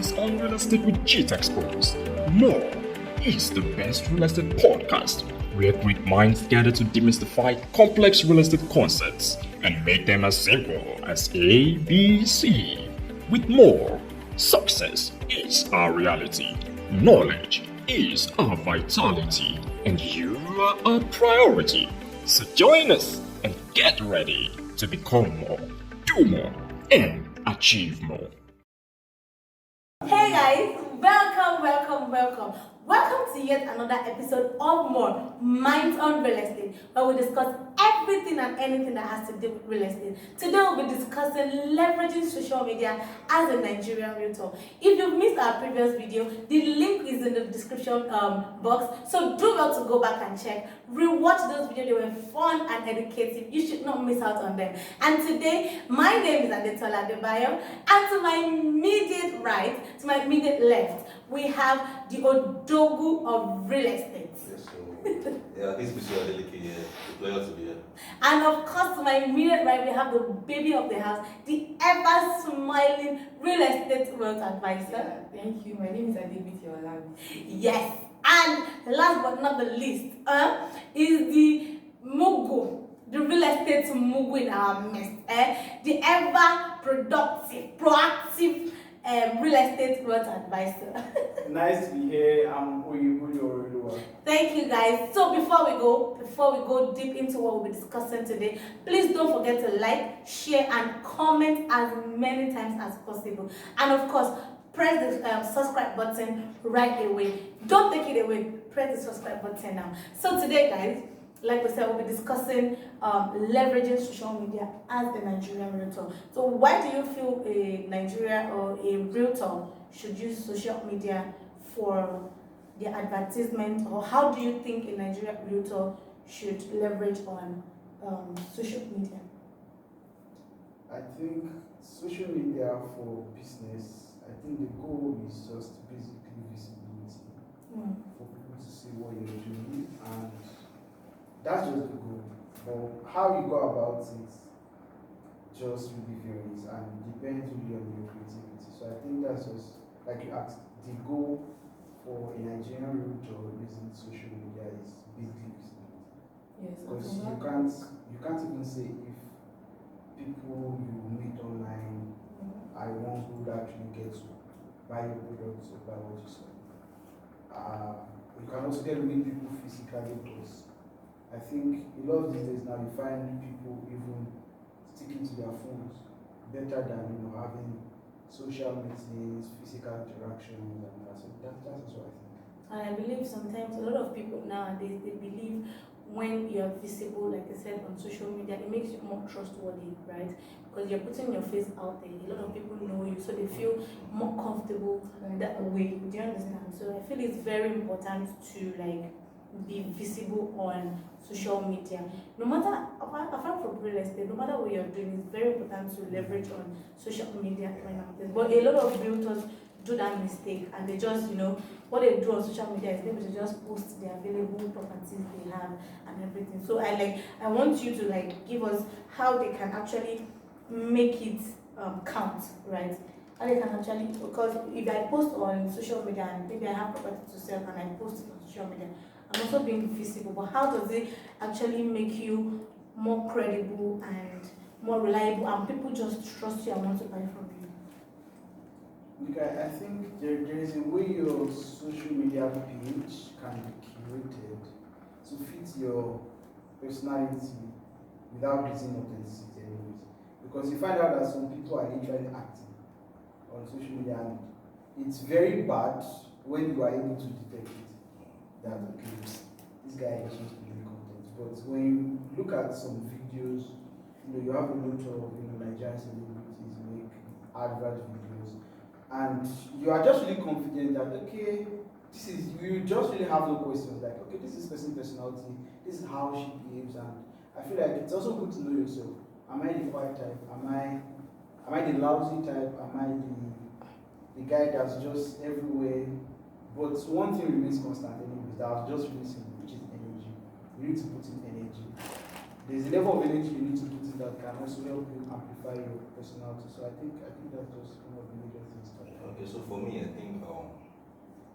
Minds on Real Estate with Cheat Exposed. More is the best real estate podcast where great minds gather to demystify complex real estate concepts and make them as simple as ABC. With more, success is our reality, knowledge is our vitality, and you are our priority. So join us and get ready to become more, do more, and achieve more. Hey guys, welcome to yet another episode of More Minds on Real Estate, where we discuss everything and anything that has to do with real estate. Today we'll be discussing leveraging social media as a Nigerian realtor. If you've missed our previous video, the link is in the description box, so do not to go back and check. Rewatch those videos, they were fun and educative. You should not miss out on them. And today, my name is Adetola Adebayo, and to my immediate right, to my immediate left, we have the Odogu of real estate. Yes, so yeah, this is Mr. Adeleke here. It's a pleasure to be here. And of course, to my immediate right, we have the baby of the house, the ever smiling real estate wealth advisor. Yeah, thank you. My name is Adebiti Olabi. Yes. And last but not the least, is the Mugu, the real estate Mugu in our midst. The ever productive, proactive real estate wealth advisor. Nice to be here. I'm Oyebuli Oreluwa. Thank you guys. So before we go deep into what we'll be discussing today, please don't forget to like, share, and comment as many times as possible. And of course, press the subscribe button right away. Don't take it away. Press the subscribe button now. So today, guys, like we said, we'll be discussing leveraging social media as a Nigerian realtor. So why do you feel a Nigerian or a realtor should use social media for their advertisement, or how do you think a Nigerian realtor should leverage on social media? I think social media for business, I think the goal is just basically visibility for people to see what you're doing, and that's just the goal. But how you go about it just really varies and depends really on your creativity. So I think that's just, like you asked, the goal for a Nigerian realtor using social media is basically visibility. Yes, Because you can't even say if people you meet online are the ones who would actually get to buy your products or buy what you sell. You can also get to meet people physically, because I think a lot of these days now you find people even sticking to their phones better than having social meetings, physical interactions, and that. So that's what I think. And I believe sometimes a lot of people nowadays, they believe when you're visible, like I said, on social media, it makes you more trustworthy, right? Because you're putting your face out there. A lot of people know you, so they feel more comfortable that way. Do you understand? So I feel it's very important to be visible on social media. No matter, apart from real estate, no matter what you're doing, it's very important to leverage on social media. But a lot of realtors do that mistake, and they just, what they do on social media is maybe to just post the available properties they have and everything. So I want you to give us how they can actually make it count, right? How they can actually, because if I post on social media and maybe I have property to sell and I post it on social media, I'm also being visible, but how does it actually make you more credible and more reliable, and people just trust you and want to buy from you? Okay, I think there is a way your social media page can be curated to fit your personality without losing authenticity anyways. Because you find out that some people are literally acting on social media, and it's very bad when you are able to detect it. That okay, this guy is just doing content. But when you look at some videos, you have a lot of Nigerian celebrities make advert videos, and you are just really confident that okay, you just really have no questions, like okay, this is person's personality, this is how she behaves, and I feel like it's also good to know yourself. Am I the quiet type? Am I the lousy type? Am I the guy that's just everywhere? But one thing remains constant anyways, that I've just really seen, which is energy. You need to put in energy. There's a level of energy you need to put in that that can also help you amplify your personality. So I think that's just one of the major things. Okay, so for me, I think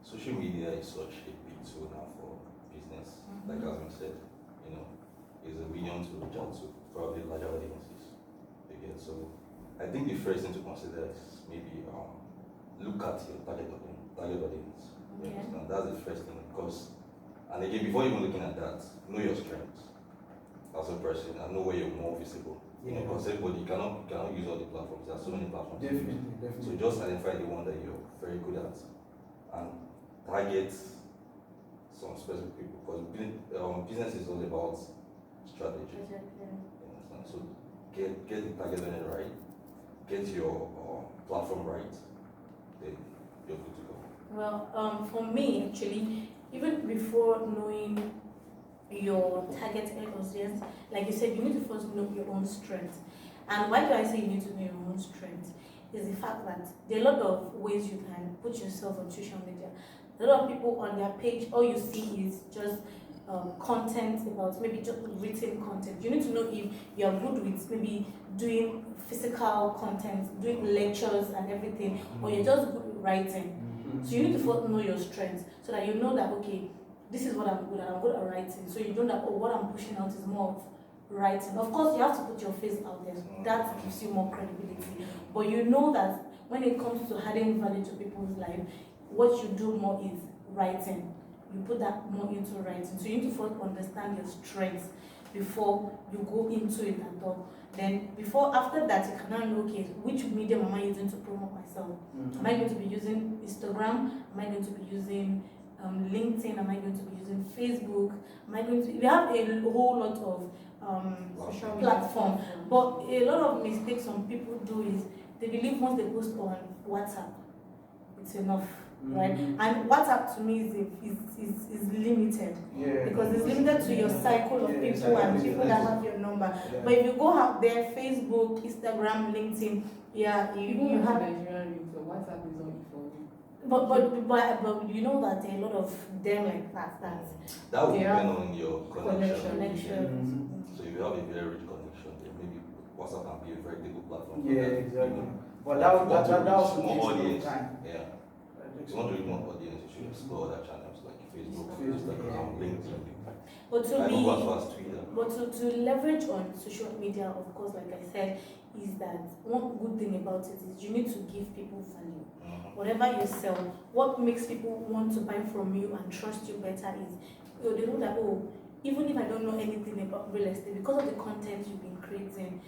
social media is such a big tool now for business. Like as we said, is a medium to reach out to probably larger audiences. Again, so I think the first thing to consider is maybe look at your target audience. You understand? That's the first thing, because, and again, before even looking at that, know your strengths as a person and know where you're more visible. Because everybody cannot use all the platforms. There are so many platforms. Definitely. So just identify the one that you're very good at and target some specific people, because business is all about strategy. You understand? So get the target audience right, get your platform right, then you're good to go. Well, for me, actually, even before knowing your target audience, like you said, you need to first know your own strength. And why do I say you need to know your own strength? Is the fact that there are a lot of ways you can put yourself on social media. A lot of people on their page, all you see is just content about maybe just written content. You need to know if you are good with maybe doing physical content, doing lectures and everything, or you're just good with writing. So you need to first know your strengths so that you know that, okay, this is what I'm good at. I'm good at writing. So you know that, oh, what I'm pushing out is more of writing. Of course, you have to put your face out there. That gives you more credibility. But you know that when it comes to adding value to people's life, what you do more is writing. You put that more into writing. So you need to first understand your strengths before you go into it at all. Then after that, you can now know, okay, which medium am I using to promote myself? Am I going to be using Instagram? Am I going to be using LinkedIn? Am I going to be using Facebook? Am I going to? We have a whole lot of social platform, but a lot of mistakes some people do is they believe once they post on WhatsApp, it's enough. Right, and WhatsApp to me is limited, because it's limited to your cycle of people and people that have your number. But if you go out there, Facebook, Instagram, LinkedIn, you have Nigerian Realtor. WhatsApp is only for you. But you know that there are a lot of them like that. That will depend on your connection. Connection. So if you have a very rich connection, then maybe WhatsApp can be a very good platform. Exactly. But that also takes more more audience. time. If you want to reach more audience, you should explore other channels like Facebook, Instagram, LinkedIn. But to leverage on social media, of course, like I said, is that one good thing about it is you need to give people value. Whatever you sell, what makes people want to buy from you and trust you better is they know that, oh, even if I don't know anything about real estate, because of the content you've been creating,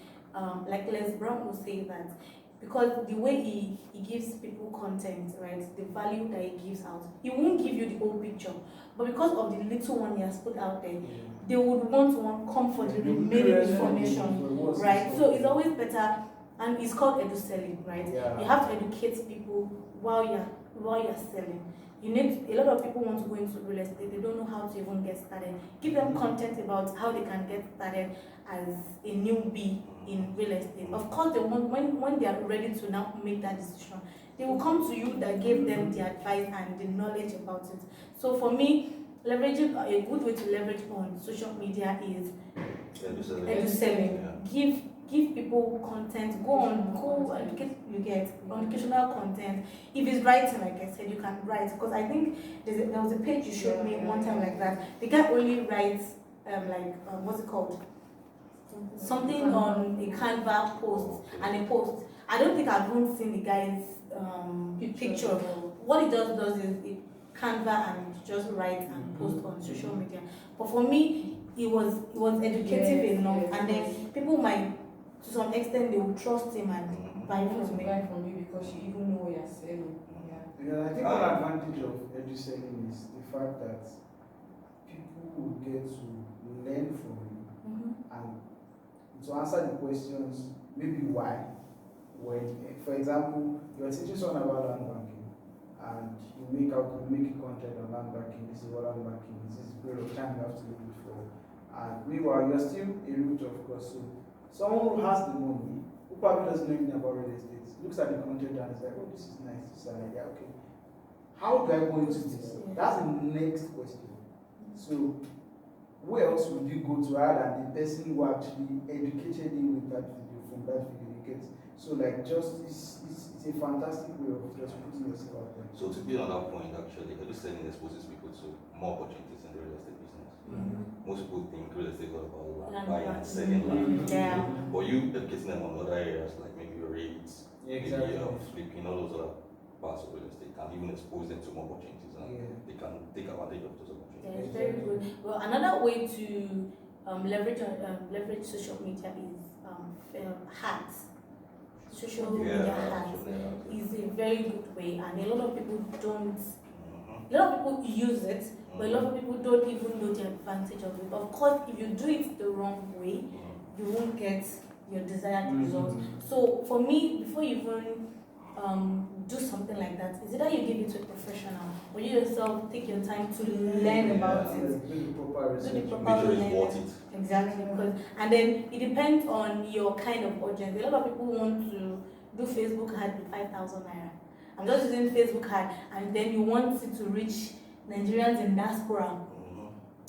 like Les Brown will say that, because the way he gives people content, right, the value that he gives out, he won't give you the whole picture, but because of the little one he has put out there, they would want one comfort with the remaining information, right? So it's always better, and it's called edu selling, right? You have to educate people while you're selling. You need, a lot of people want to go into real estate, they don't know how to even get started. Give them content about how they can get started as a newbie in real estate. Of course, they want, when they are ready to now make that decision, they will come to you that gave them the advice and the knowledge about it. So for me, leveraging, a good way to leverage on social media is edu selling. Give people content. Go and you get educational content. If it's writing, like I said, you can write, because I think there was a page you showed me one time like that. The guy only writes what's it called? Something on a Canva post and a post. I don't think I've even seen the guy's picture. What he does is it Canva and just write and post on social media. But for me, it was educative enough, and then people might, to some extent, they will trust him and buy from you because you even know what you're selling. I think one advantage of edu selling is the fact that people will get to learn from you and to answer the questions, maybe why. When, for example, you're teaching someone about land banking, and you make a content on land banking. This is what land banking is. This is the period of time you have to look it for. And meanwhile, you're still a realtor, of course. So someone who has the money, who probably doesn't know anything about real estate, looks at the content and is like, oh, this is nice. This is an idea. Okay, how do I go into this? That's the next question. So where else would you go to other than the person who actually educated you with that video from that video you get? So like just it's a fantastic way of just putting yourself out there. So to be on that point, actually, this selling exposes people to more opportunities in the real estate business. Most people think real estate is all about buying and selling land. Yeah. But you educating them on other areas like maybe rates, Exactly. maybe flipping, all those other parts of real estate can even expose them to more opportunities and they can take advantage of those opportunities. Yeah, it's very good. Well, another way to leverage social media is hacks. Social media hacks is a very good way, and a lot of people don't. A lot of people use it, but a lot of people don't even know the advantage of it. Of course, if you do it the wrong way, you won't get your desired results. So for me, before you even do something like that, is either you give it to a professional or you yourself take your time to learn about it. Do the proper research. Make sure it's worth it. Exactly, because and then it depends on your kind of audience. A lot of people want to do Facebook ad with 5,000 naira. I'm just using Facebook ad, and then you want it to reach Nigerians in diaspora,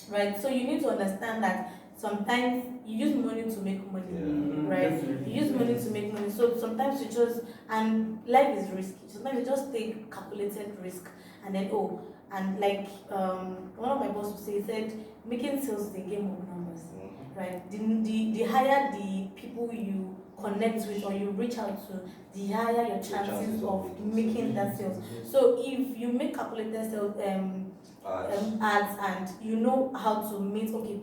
right? So you need to understand that sometimes you use money to make money, right? Definitely. You use money to make money. So sometimes you just, and life is risky. Sometimes you just take calculated risk, and then and like one of my bosses would say, he said, making sales is a game of numbers, right? The higher the people you connect with or you reach out to, the higher your chances of making that sales. So if you make calculated sales ads and you know how to meet, okay,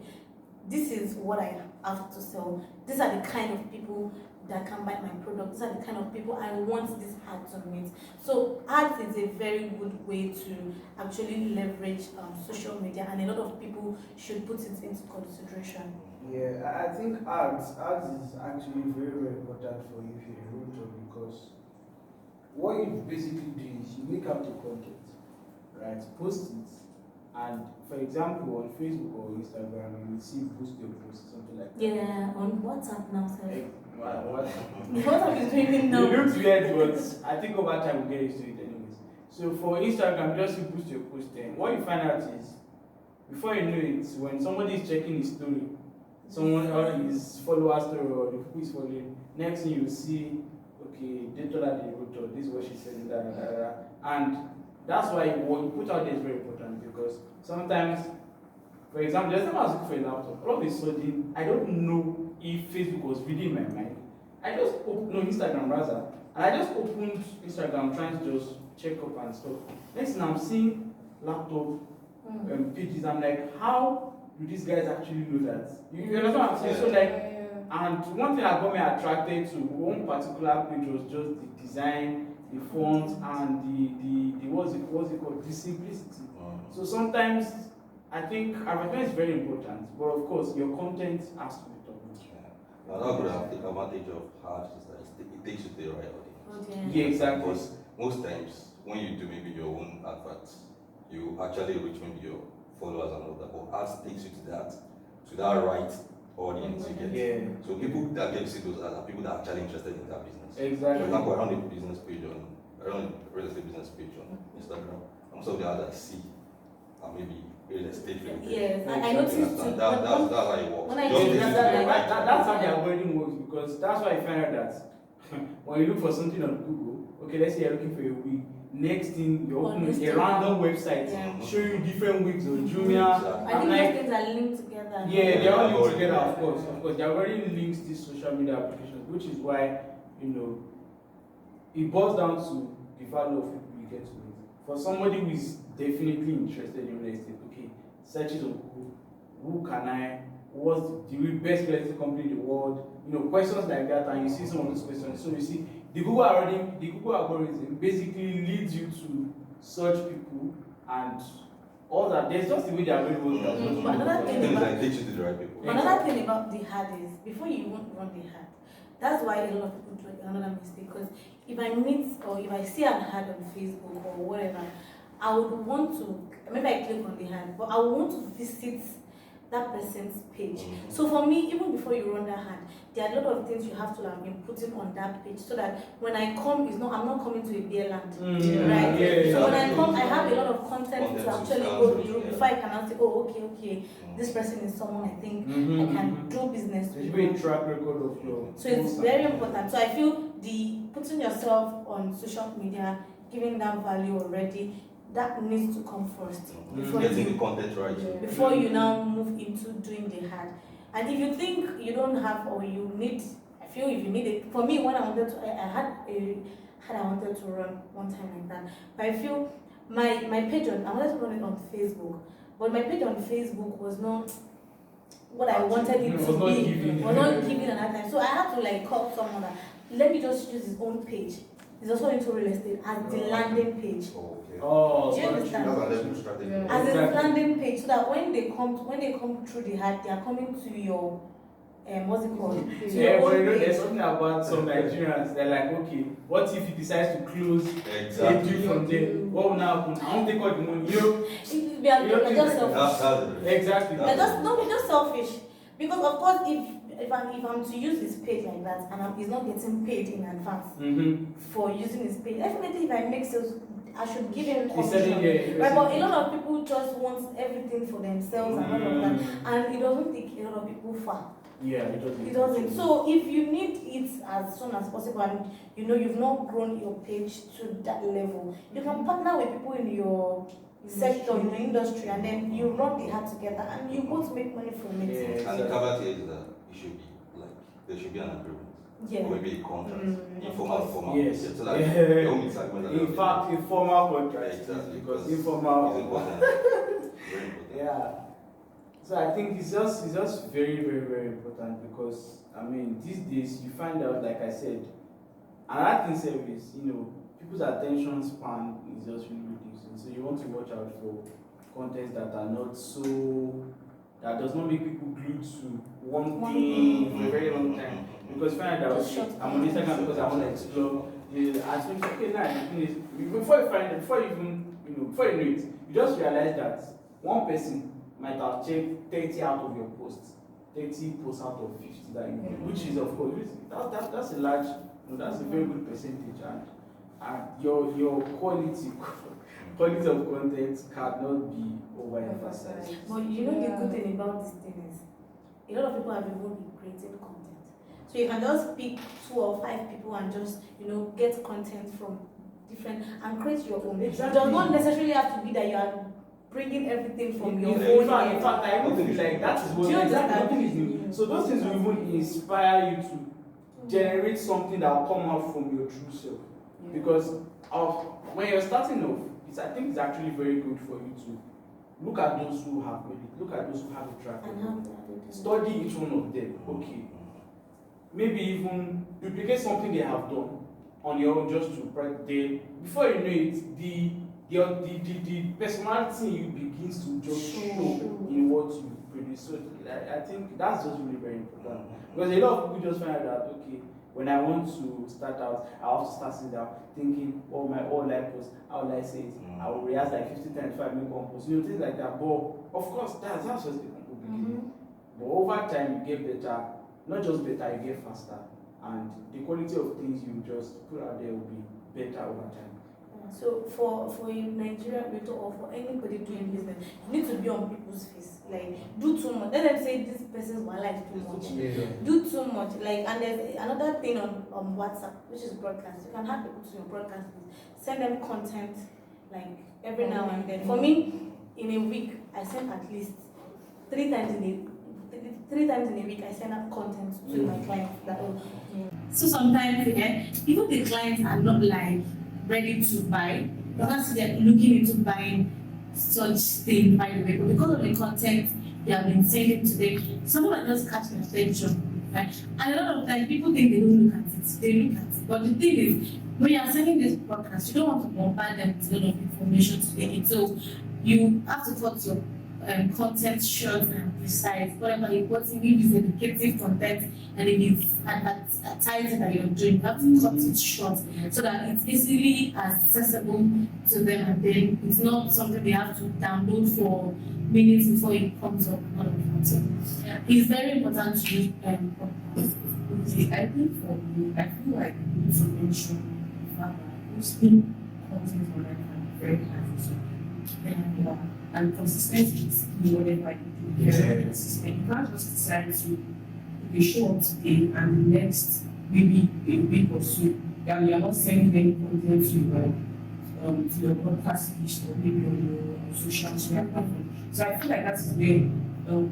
this is what I have to sell, these are the kind of people that can buy my product, these are the kind of people I want this ad to meet. So ads is a very good way to actually leverage social media, and a lot of people should put it into consideration. Yeah, I think ads is actually very, very important for you if you're a realtor, because what you basically do is you make out the content, right? Post it, and for example on Facebook or Instagram you will see boost your post, something like that. Yeah, on WhatsApp now, sir. What? WhatsApp is doing now. It looks weird, but I think over time we'll get used to it anyways. So for Instagram, just you boost your post, then what you find out is, before you know it, when somebody is checking his story, someone or his follower story or the people is following, next thing you see, okay, they told her the Realtor, this is what she said, and that's why what you put out there is very important, because sometimes, for example, there's time I was looking for a laptop, all of a sudden, I don't know if Facebook was reading my mind. I just opened, Instagram rather, and I just opened Instagram trying to just check up and stuff. Next thing I'm seeing laptop pages, I'm like, how do these guys actually know that? You understand what I'm saying? So like, and one thing that got me attracted to one particular page was just the design, the font, and the what's it called? The simplicity. So sometimes I think advertising is very important, but of course your content has to be top notch. Another good advantage of ads is that it takes you to the right audience. Yeah, exactly. Because most times when you do maybe your own adverts, you actually reach maybe your followers and all that, but ads takes you to that right audience you get. Yeah. So people that get to see those ads are people that are actually interested in that business. Exactly. For example, around the business page around the real estate business page on Instagram, most of the ads I see are maybe real estate related. Yes, I noticed too. That's how it works. When I Just did takes that, you to the right That's how the audience. algorithm works, because that's why I find out that when you look for something on Google, okay, let's say you're looking for a wig, next thing you open a random website, show you different wigs on Jumia. I think those things are linked together. Yeah, they're all linked together, of course. Of course, there are already links to social media applications, which is why, it boils down to the value of people you get to meet. For somebody who is definitely interested in real estate, okay, searches on Google, what's the best real estate company in the world, questions like that, and you see some of those questions. So you see, the Google algorithm basically leads you to search people and all that. There's just the way the algorithm works. Another thing That takes you to the right people. Another thing about the ad is, before you even run the ad, that's why a lot of people do another mistake. Because if I meet or if I see an ad on Facebook or whatever, I would want to, maybe I click on the ad, but I would want to visit that person's page. So for me, even before you run that ad, there are a lot of things you have to have been putting on that page so that when I come, I'm not coming to a beer land, right? So when I come, I have a lot of content to actually go through before I can now say, oh, okay, this person is someone I think I can do business with. There's a track record of your. So it's very important. So I feel the putting yourself on social media, giving that value already, that needs to come first before getting the content right. Before you now move into doing the ad. And if you think you don't have or you need, I feel if you need it. For me, when I wanted to, I had a ad I wanted to run one time like that. But I feel my page I wanted to run it on Facebook, but my page on Facebook was not what I wanted it to be. Was not giving at that time. So I had to like call someone that let me just use his own page. He's also into real estate as the landing page. Oh, Do you understand? that's a level strategy. As a landing page, so that when they come through the ad, they are coming to your what's it called? To Yeah, your but own you know, page. there's something about some Nigerians. They're like, okay, what if he decides to close a deal from there? What will now happen? I won't take all the money. We are just selfish. That's Exactly. We're just selfish. Because of course, if I'm to use his page like that and he's not getting paid in advance for using his page, definitely if I make sales, I should give him commission. Right, but a lot of people just want everything for themselves and all of that, and it doesn't take a lot of people far. Yeah, it doesn't. It doesn't. So if you need it as soon as possible, and you know you've not grown your page to that level, you can partner with people in your sector, in the industry, and then you run the ad together, and you both make money from it. And the caveat here is that it should be like there should be an agreement. Yeah. Or maybe a contract. Informal, formal. Yes. So like the only segment that In fact, informal contract. Exactly. Because It's informal. important. Very important. Yeah. So I think it's just very, very, very important because I mean these days you find out, like I said, another thing service, people's attention span is just really reducing. So you want to watch out for contents that are not that does not make people glued to one thing for a very long time. Because find out that I'm on Instagram because I want to explore. I think okay, now the thing is before you know it, you just realize that one person might have checked 30 out of your posts, 30 posts out of 50 that you do, which is of course that's a large, that's a very good percentage, and your quality of content cannot be overemphasized. But you know the good thing about this thing is, a lot of people have even been creating content. So you can just pick 2 or 5 people and just get content from different and create your own. Exactly. It does not necessarily have to be that you are bringing everything from your In own. fact, I even feel like that is what nothing is new. So those things will even inspire you to generate something that will come out from your true self. Because when you're starting off, I think it's actually very good for you to look at those who have made it, look at those who have a track record, study each one of them. Okay, maybe even duplicate something they have done on your own just to before you know it, the personality you begins to just show in what you produce. So I think that's just really very important because a lot of people just find out that okay, when I want to start out, I have to start sitting down thinking, oh my all life post, how will I say it? I will rehearse like 50 times before I make one post, things like that. But of course, that's just the beginning. But over time, you get better. Not just better, you get faster, and the quality of things you just put out there will be better over time. So for a Nigerian realtor or for anybody doing business, you need to be on people's face. Like, do too much. Let them say this person's life is too much. Do too much. Like, and there's another thing on WhatsApp, which is broadcast. You can have people to your broadcast list. Send them content like every now and then. For me, in a week, I send at least 3 times in a week. I send out content to my clients. So sometimes, even the clients are not like ready to buy, because they're looking into buying such thing by the way, but because of the content they have been sending to them, some of them just catch their attention, right? And a lot of times people think they don't look at it, they look at it. But the thing is, when you are sending this podcast, you don't want to bombard them with a lot of information to take it. So you have to cut your content short and precise. Whatever you're putting, if it's educative content and if it's advertising that you're doing, you have to cut it short so that it's easily accessible to them, and then it's not something they have to download for minutes before it comes up. All of that. So it's very important to use podcasts. Okay, I think for me, I feel like you need to mention the fact that posting content online can be very hard. And consistency is key whatever you do. Very consistent. You can't just decide to show up today and the next maybe a week or so, and you're not sending any content to your podcast list or maybe on your social media platform. So I feel like that is where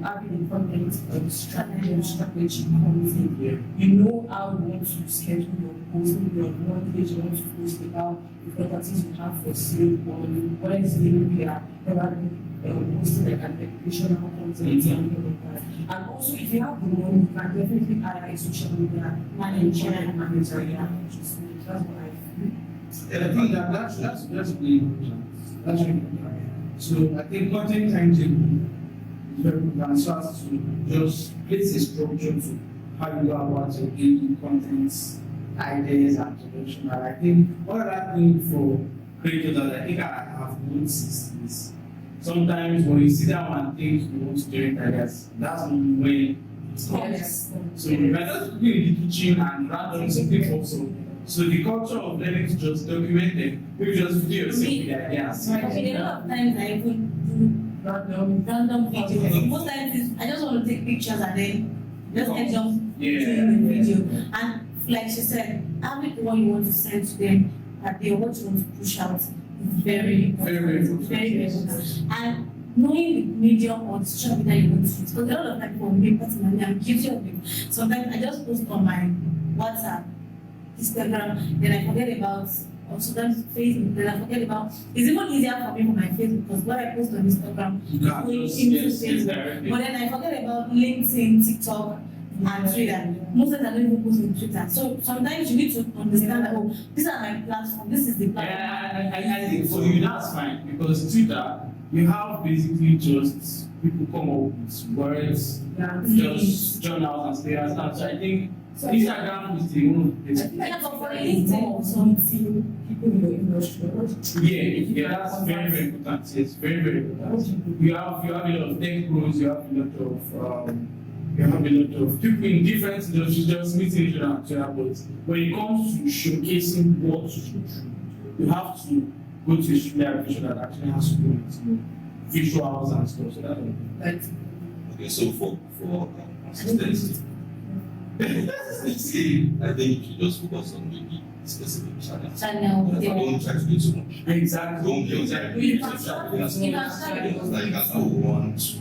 having a content strategy comes in. You know how you want to schedule your post, maybe on one page you want to post about the properties you have for sale on Wednesday, maybe probably posting like an educational content and all of that. And also if you have the money, you can definitely hire a social media manager. Yeah, that's what I feel. Yeah, I think that's really important. That's really important. So I think content timetable is very important. So as to just place a structure to how you go about your daily contents, ideas and production. And I think one other thing for creators that I think I have noticed is sometimes when you sit down and think you want to generate ideas, that's when it's not. Yes. So if I just be in the kitchen and random something also. So the culture of learning to just document them, maybe just video yourself with the ideas. A lot of times I even do random videos. Most times I just want to take pictures and then just end up doing the video. And like she said, having what you want to send to them that they what you want to push out is very important. Very important. And knowing the medium or social media you want to use. Because a lot of time for me personally, I'm guilty of it. Sometimes I just post on my WhatsApp, Instagram, then I forget about, or sometimes Facebook, then I forget about. It's even easier for me for my Facebook because what I post on Instagram goes into Facebook. But then I forget about LinkedIn, TikTok, and Twitter. Most of the time I don't even post on Twitter. So sometimes you need to understand that, oh, these are my platform, this is the platform. Yeah, I think for you that's fine because Twitter, you have basically just people come up with words, just journals and status. And so I think Instagram is the one. Yeah, but for LinkedIn, something People in your industry. Yeah, that's very, very important. Yes, very, very important. You have a lot of tech pros, you have a lot of people in different industries just meeting each other, but when it comes to showcasing what you do, you have to go to a studio application that actually has to do with visuals and stuff. So that's Like, Okay, so for consistency, I think you should just focus on maybe specific channels. Don't try to do too much. exactly. Don't get exactly. You can start Because like as I want to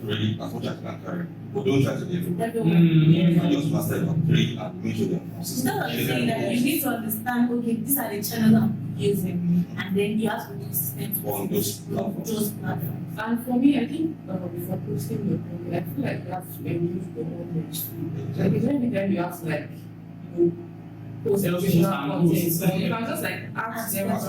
really as much as you can carry, but don't try to be everywhere. everyone. Just master about 3 and make sure they're consistent. Instead of saying that you need to understand, okay, these are the channels I'm using, and then you have to be consistent On those platforms. those platforms. and for me, I think before posting your content, I feel like you have to use the knowledge too. Like, it's every time you have to like, you know, post Self-post educational and content. post. So you can just like ask them So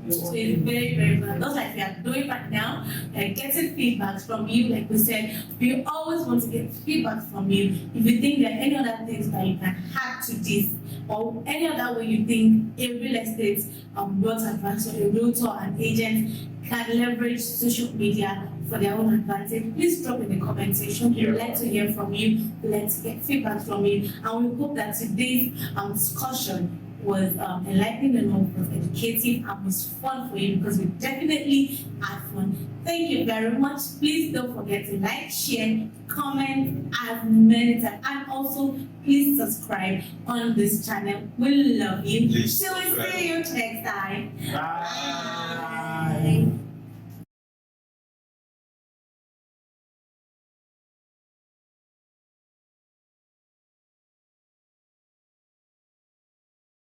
it's very, very important. Just like we are doing right now, like getting feedbacks from you, like we said, we always want to get feedback from you. If you think there are any other things that you can add to this, or any other way you think a real estate wealth advisor, a realtor, an agent can leverage social media for their own advantage, please drop in the comment section. We would like to hear from you. We would like to get feedback from you. And we hope that today's discussion was enlightening enough, was educative, and was fun for you because we definitely had fun. Thank you very much. Please don't forget to like, share, comment as many times, and also please subscribe on this channel. We love you. Please Till we subscribe. see you next time. Bye. Bye.